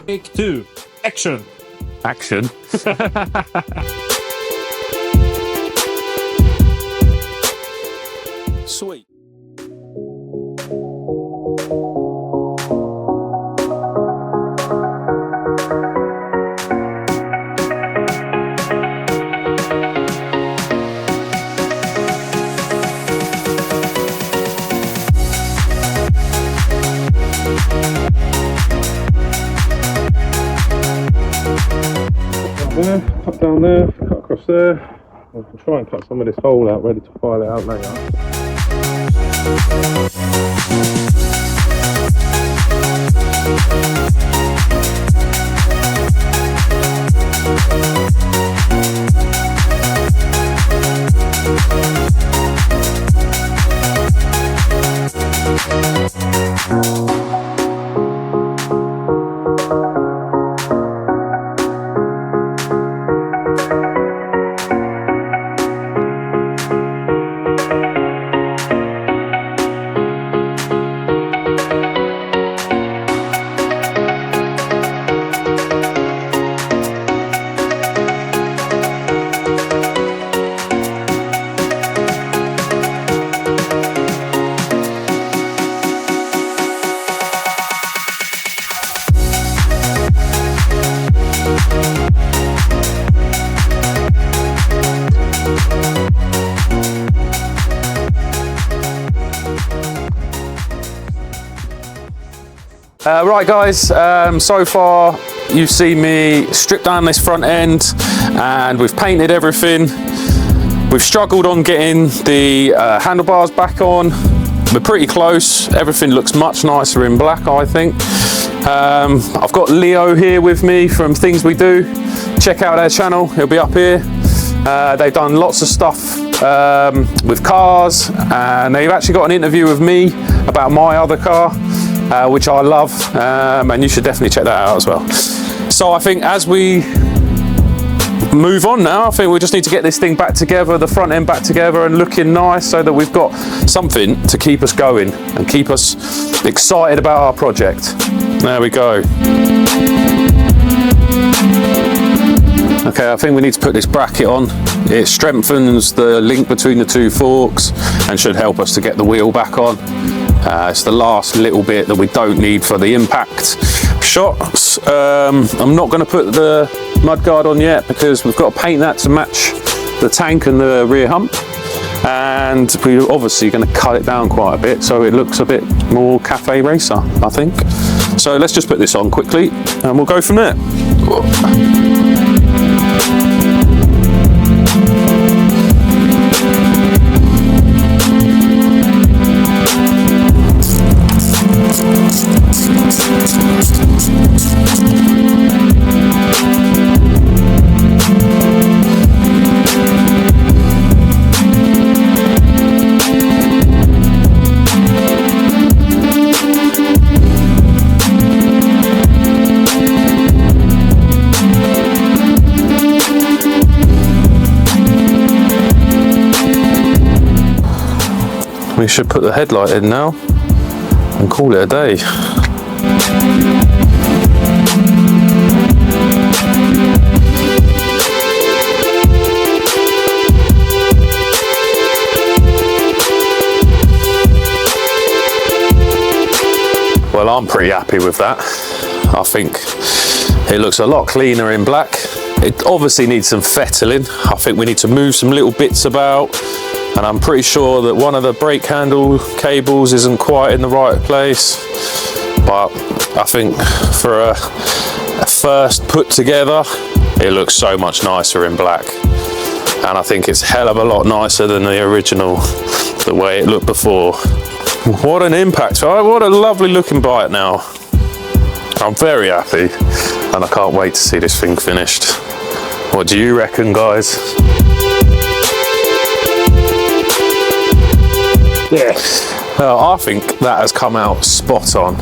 Take 2. Action. Action. Sweet. There, cut down there, cut across there. We'll try and cut some of this hole out, ready to file it out later. Right guys, so far you've seen me strip down this front end and we've painted everything. We've struggled on getting the handlebars back on. We're pretty close. Everything looks much nicer in black, I think. I've got Leo here with me from Things We Do. Check out their channel, he'll be up here. They've done lots of stuff with cars, and they've actually got an interview with me about my other car, which I love, and you should definitely check that out as well. So I think as we move on now, I think we just need to get this thing back together, the front end back together and looking nice, so that we've got something to keep us going and keep us excited about our project. There we go. Okay, I think we need to put this bracket on. It strengthens the link between the two forks and should help us to get the wheel back on. It's the last little bit that we don't need for the impact shots. I'm not going to put the mudguard on yet because we've got to paint that to match the tank and the rear hump, and we're obviously going to cut it down quite a bit so it looks a bit more cafe racer, I think. So let's just put this on quickly and we'll go from there. We should put the headlight in now and call it a day. Well, I'm pretty happy with that. I think it looks a lot cleaner in black. It obviously needs some fettling. I think we need to move some little bits about. And I'm pretty sure that one of the brake handle cables isn't quite in the right place, but I think for a first put together, it looks so much nicer in black, and I think it's hell of a lot nicer than the original, the way it looked before. What an impact! What a lovely looking bike now. I'm very happy, and I can't wait to see this thing finished. What do you reckon, guys? Yes. I think that has come out spot on.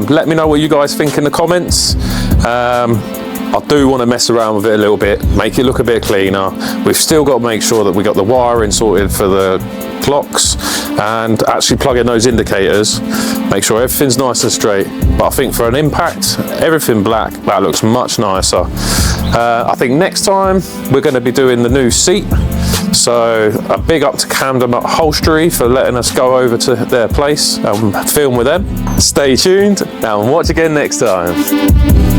Let me know what you guys think in the comments. I do want to mess around with it a little bit, make it look a bit cleaner. We've still got to make sure that we got the wiring sorted for the clocks and actually plug in those indicators, make sure everything's nice and straight. But I think for an impact, everything black, that looks much nicer. I think next time we're going to be doing the new seat. So a big up to Camden Upholstery for letting us go over to their place and film with them. Stay tuned and watch again next time.